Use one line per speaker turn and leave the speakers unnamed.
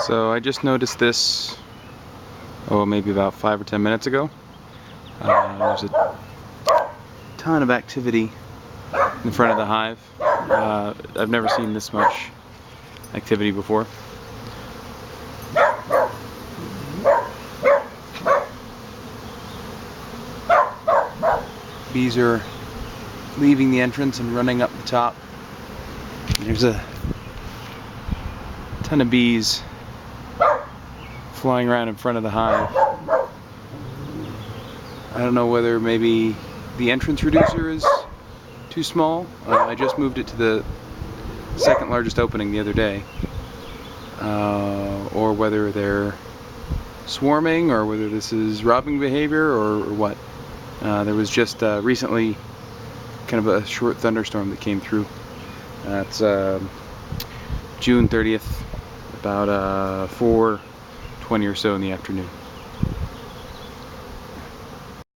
So I just noticed this, maybe about 5 or 10 minutes ago. There's a ton of activity in front of the hive. I've never seen this much activity before. Bees are leaving the entrance and running up the top. There's a ton of bees flying around in front of the hive. I don't know whether maybe the entrance reducer is too small. I just moved it to the second largest opening the other day. Or whether they're swarming, or whether this is robbing behavior, or what. There was just recently kind of a short thunderstorm that came through. It's June 30th, about 4:20 or so in the afternoon.